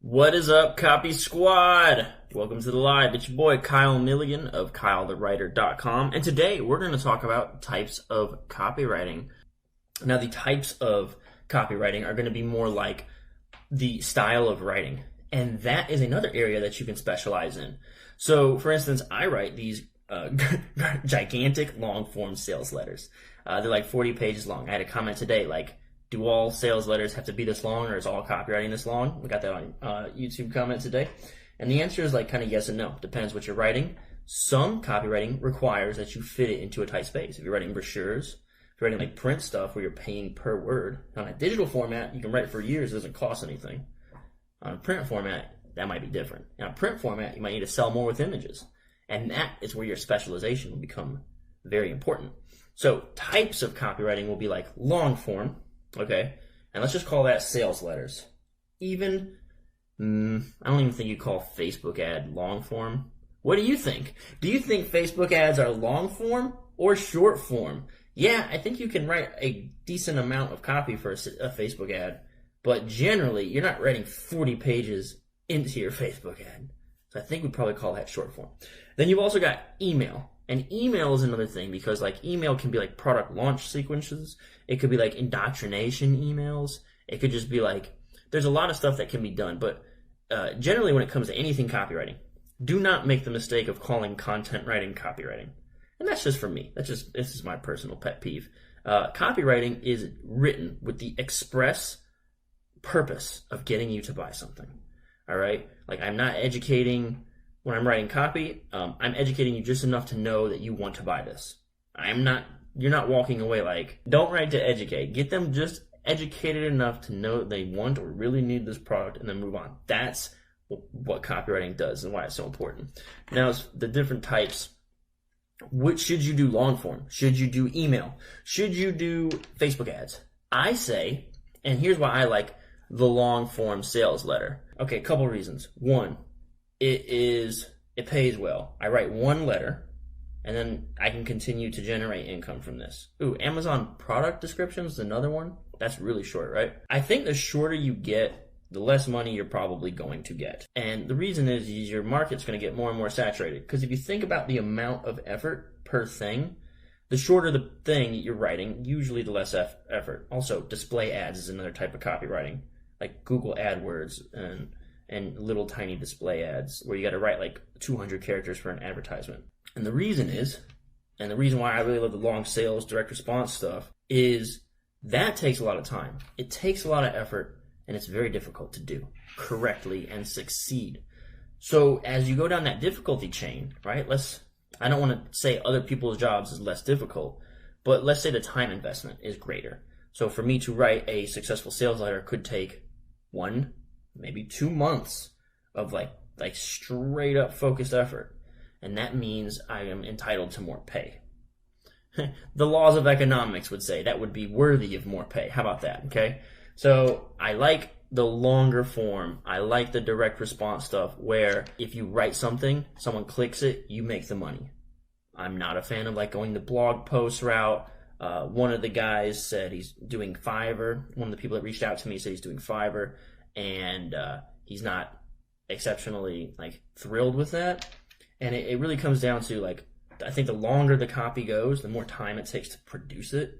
What is up, Copy Squad? Welcome to the live. It's your boy Kyle Milligan of KyleTheWriter.com, and today we're going to talk about types of copywriting. Now, the types of copywriting are going to be more like the style of writing, and that is another area that you can specialize in. So, for instance, I write these gigantic long-form sales letters. They're like 40 pages long. I had a comment today like, do all sales letters have to be this long, or is all copywriting this long? We got that on YouTube comment today. And the answer is like kind of yes and no. Depends what you're writing. Some copywriting requires that you fit it into a tight space. If you're writing brochures, if you're writing like print stuff where you're paying per word, on a digital format, you can write it for years. It doesn't cost anything. On a print format, that might be different. In a print format, you might need to sell more with images. And that is where your specialization will become very important. So types of copywriting will be like long form. Okay, and let's just call that sales letters. Even, I don't even think you call Facebook ad long form. What do you think? Do you think Facebook ads are long form or short form? Yeah, I think you can write a decent amount of copy for a Facebook ad, but generally you're not writing 40 pages into your Facebook ad. So I think we'd probably call that short form. Then you've also got email. And email is another thing because like email can be like product launch sequences. It could be like indoctrination emails. It could just be like, there's a lot of stuff that can be done. But generally when it comes to anything copywriting, do not make the mistake of calling content writing copywriting. And that's just for me. This is my personal pet peeve. Copywriting is written with the express purpose of getting you to buy something. All right? Like I'm not educating. When I'm writing copy, I'm educating you just enough to know that you want to buy this. You're not walking away like, don't write to educate. Get them just educated enough to know that they want or really need this product and then move on. That's what copywriting does and why it's so important. Now, the different types. What should you do long form? Should you do email? Should you do Facebook ads? I say, and here's why I like the long form sales letter. Okay, a couple reasons. One, it pays well. I write one letter, and then I can continue to generate income from this. Ooh, Amazon product descriptions is another one. That's really short, right? I think the shorter you get, the less money you're probably going to get. And the reason is your market's going to get more and more saturated. Because if you think about the amount of effort per thing, the shorter the thing you're writing, usually the less effort. Also, display ads is another type of copywriting, like Google AdWords and little tiny display ads where you got to write like 200 characters for an advertisement. And the reason why I really love the long sales, direct response stuff is that takes a lot of time. It takes a lot of effort, and it's very difficult to do correctly and succeed. So as you go down that difficulty chain, right, I don't want to say other people's jobs is less difficult, but let's say the time investment is greater. So for me to write a successful sales letter could take 1, maybe 2 months of like straight up focused effort. And that means I am entitled to more pay. The laws of economics would say that would be worthy of more pay. How about that? Okay. So I like the longer form. I like the direct response stuff where if you write something, someone clicks it, you make the money. I'm not a fan of like going the blog post route. One of the guys said he's doing Fiverr. One of the people that reached out to me said he's doing Fiverr. And he's not exceptionally like thrilled with that. And it really comes down to like, I think the longer the copy goes, the more time it takes to produce it,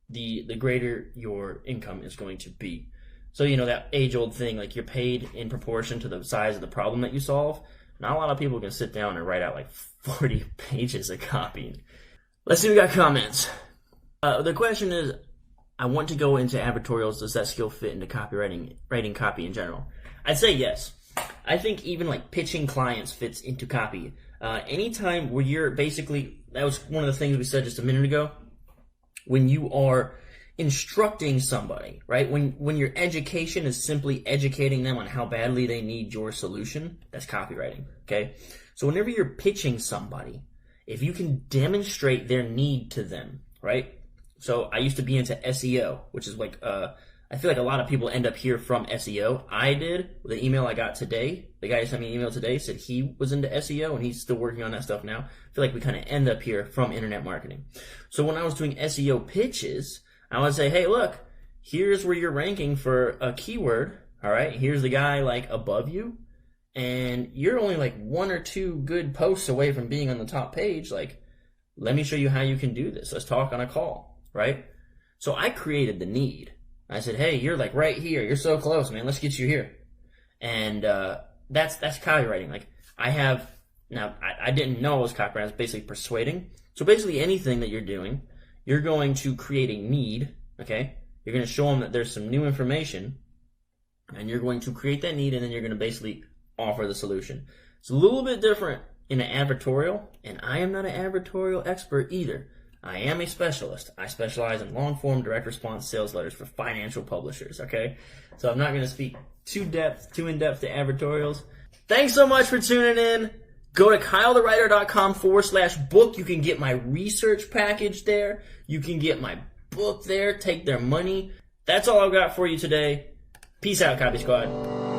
the greater your income is going to be. So, you know, that age-old thing, like you're paid in proportion to the size of the problem that you solve. Not a lot of people can sit down and write out like 40 pages of copy. Let's see, we got comments. The question is, I want to go into advertorials. Does that skill fit into copywriting, writing copy in general? I'd say yes. I think even like pitching clients fits into copy. Anytime where you're basically, that was one of the things we said just a minute ago, when you are instructing somebody, right? When your education is simply educating them on how badly they need your solution, that's copywriting, okay? So whenever you're pitching somebody, if you can demonstrate their need to them, right? So I used to be into SEO, which is like, I feel like a lot of people end up here from SEO. I did. The email I got today, the guy who sent me an email today said he was into SEO and he's still working on that stuff now. I feel like we kind of end up here from internet marketing. So when I was doing SEO pitches, I would say, hey, look, here's where you're ranking for a keyword, All right, here's the guy like above you, and you're only like 1 or 2 good posts away from being on the top page. Like, let me show you how you can do this. Let's talk on a call, right? So I created the need. I said, hey, you're like right here. You're so close, man. Let's get you here. And that's copywriting. Like, I didn't know it was copywriting. I was basically persuading. So basically anything that you're doing, you're going to create a need, okay? You're going to show them that there's some new information, and you're going to create that need, and then you're going to basically offer the solution. It's a little bit different in an advertorial, and I am not an advertorial expert either. I am a specialist. I specialize in long-form direct response sales letters for financial publishers, okay? So I'm not going to speak too in-depth to advertorials. Thanks so much for tuning in. Go to kylethewriter.com/book. You can get my research package there. You can get my book there. Take their money. That's all I've got for you today. Peace out, Copy Squad.